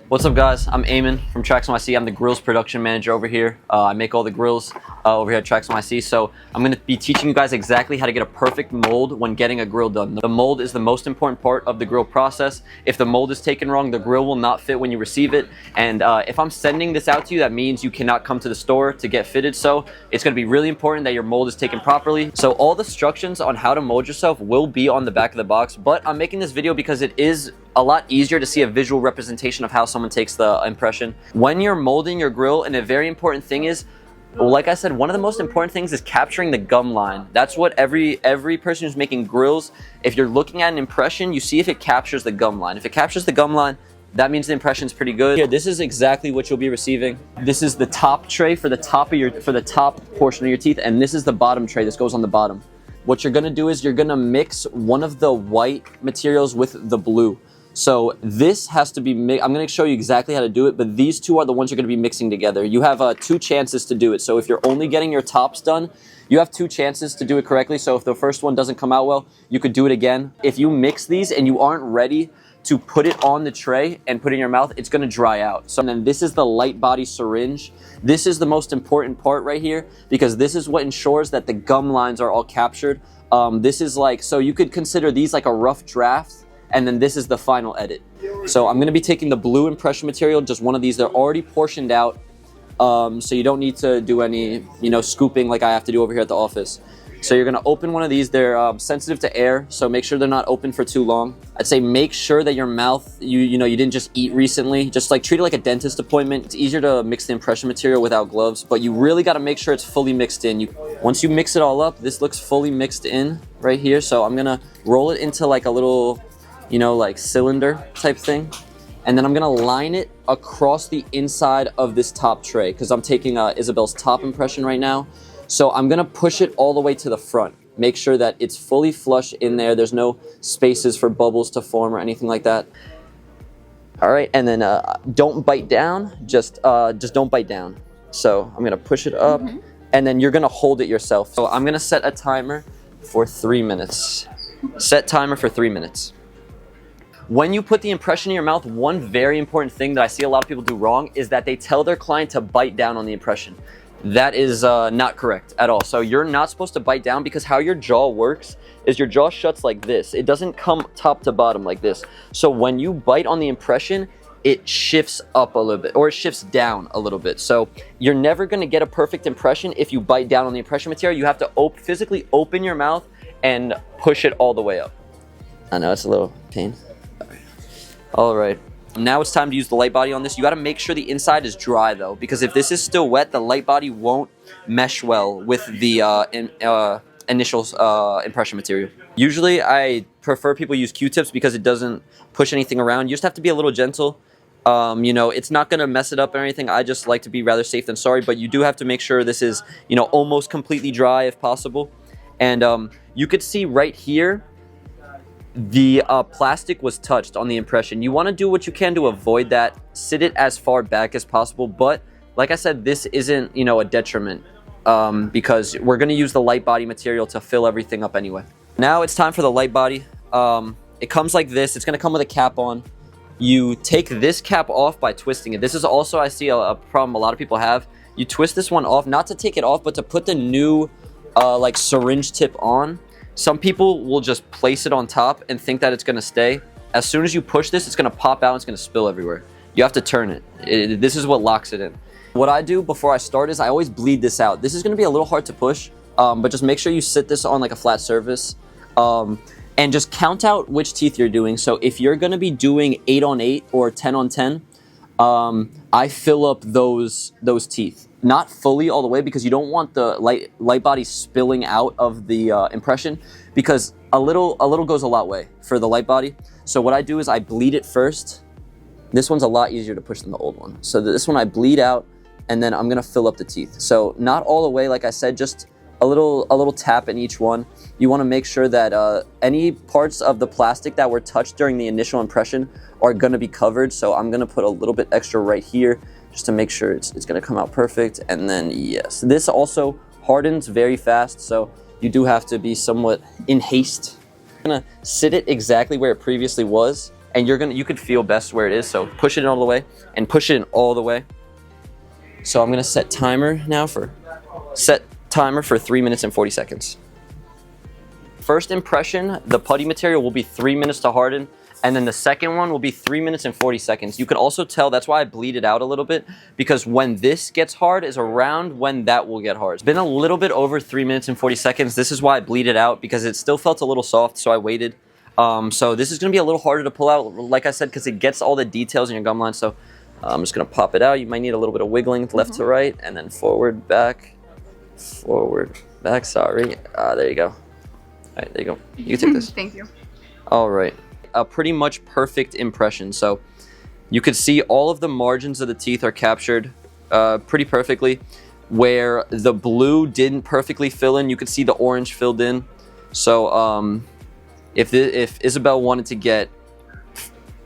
What's up, guys? I'm Eamon from TraxNYC. I'm the Grillz production manager over here. I make all the grills over here at TraxNYC. So I'm going to be teaching you guys exactly how to get a perfect mold when getting a grill done. The mold is the most important part of the grill process. If the mold is taken wrong, the grill will not fit when you receive it. And if I'm sending this out to you, that means you cannot come to the store to get fitted. So it's going to be really important that your mold is taken properly. So all the instructions on how to mold yourself will be on the back of the box. But I'm making this video because it is a lot easier to see a visual representation of how someone takes the impression. When you're molding your grill, and a very important thing is, well, like I said, one of the most important things is capturing the gum line. That's what every person who's making grills, if you're looking at an impression, you see if it captures the gum line. If it captures the gum line, that means the impression's pretty good. Here, this is exactly what you'll be receiving. This is the top tray for the top portion of your teeth, and this is the bottom tray. This goes on the bottom. What you're gonna do is you're gonna mix one of the white materials with the blue. So this has to be mixed. I'm going to show you exactly how to do it, but these two are the ones you're going to be mixing together. You have 2 chances to do it. So if you're only getting your tops done, you have 2 chances to do it correctly. So if the first one doesn't come out well, you could do it again. If you mix these and you aren't ready to put it on the tray and put it in your mouth, it's going to dry out. So then this is the light body syringe. This is the most important part right here, because this is what ensures that the gum lines are all captured. This is like, so you could consider these like a rough draft. And then this is the final edit. So I'm going to be taking the blue impression material, just one of these. They're already portioned out, so you don't need to do any, scooping like I have to do over here at the office. So you're going to open one of these. They're sensitive to air, so make sure they're not open for too long. I'd say make sure that your mouth, you didn't just eat recently. Just like treat it like a dentist appointment. It's easier to mix the impression material without gloves, but you really got to make sure it's fully mixed in. Once you mix it all up, this looks fully mixed in right here. So I'm going to roll it into like a little, like cylinder type thing. And then I'm gonna line it across the inside of this top tray, because I'm taking Isabel's top impression right now. So I'm gonna push it all the way to the front. Make sure that it's fully flush in there. There's no spaces for bubbles to form or anything like that. All right, and then don't bite down, just don't bite down. So I'm gonna push it up, and then you're gonna hold it yourself. So I'm gonna set a timer for 3 minutes. Set timer for 3 minutes. When you put the impression in your mouth, one very important thing that I see a lot of people do wrong is that they tell their client to bite down on the impression. That is not correct at all. So you're not supposed to bite down, because how your jaw works is your jaw shuts like this. It doesn't come top to bottom like this. So when you bite on the impression, it shifts up a little bit, or it shifts down a little bit. So you're never going to get a perfect impression if you bite down on the impression material. You have to physically open your mouth and push it all the way up. I know it's a little pain. All right, now it's time to use the light body on this. You got to make sure the inside is dry though, because if this is still wet, the light body won't mesh well with the initial impression material. Usually I prefer people use Q-tips because it doesn't push anything around. You just have to be a little gentle. It's not going to mess it up or anything. I just like to be rather safe than sorry, but you do have to make sure this is, almost completely dry if possible. And you could see right here, the plastic was touched on the impression. You want to do what you can to avoid that. Sit it as far back as possible. But like I said, this isn't, a detriment because we're going to use the light body material to fill everything up anyway. Now it's time for the light body. It comes like this. It's going to come with a cap on. You take this cap off by twisting it. This is also, I see a problem a lot of people have. You twist this one off, not to take it off, but to put the new like syringe tip on. Some people will just place it on top and think that it's going to stay. As soon as you push this, it's going to pop out and it's going to spill everywhere. You have to turn it. This is what locks it in. What I do before I start is I always bleed this out. This is going to be a little hard to push, but just make sure you sit this on like a flat surface and just count out which teeth you're doing. So if you're going to be doing 8 on 8 or 10 on 10, I fill up those teeth. Not fully all the way, because you don't want the light body spilling out of the impression, because a little goes a lot way for the light body. So what I do is I bleed it first. This one's a lot easier to push than the old one. So this one I bleed out, and then I'm gonna fill up the teeth. So not all the way, like I said, just a little tap in each one. You want to make sure that any parts of the plastic that were touched during the initial impression are going to be covered. So I'm going to put a little bit extra right here just to make sure it's going to come out perfect. And then yes, this also hardens very fast, so you do have to be somewhat in haste. I'm going to sit it exactly where it previously was, and you could feel best where it is. So push it in all the way and push it in all the way. So I'm gonna set timer for 3 minutes and 40 seconds. First impression, the putty material will be 3 minutes to harden, and then the second one will be 3 minutes and 40 seconds. You can also tell, that's why I bleed it out a little bit, because when this gets hard is around when that will get hard. It's been a little bit over 3 minutes and 40 seconds. This is why I bleed it out, because it still felt a little soft, so I waited. So this is gonna be a little harder to pull out, like I said, because it gets all the details in your gum line. So I'm just gonna pop it out. You might need a little bit of wiggling left to right, and then forward, back, sorry. There you go. All right, there you go. You can take this. Thank you. All right, a pretty much perfect impression. So you could see all of the margins of the teeth are captured pretty perfectly. Where the blue didn't perfectly fill in, you could see the orange filled in. So if Isabel wanted to get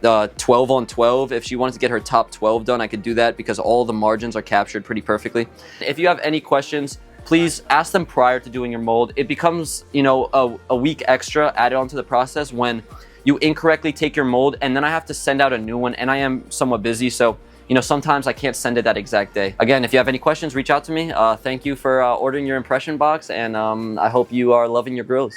12 on 12, if she wanted to get her top 12 done, I could do that because all the margins are captured pretty perfectly. If you have any questions, please ask them prior to doing your mold. It becomes, you know, a week extra added onto the process when you incorrectly take your mold and then I have to send out a new one, and I am somewhat busy, so you know, sometimes I can't send it that exact day. Again, if you have any questions, reach out to me. Thank you for ordering your impression box, and I hope you are loving your grills.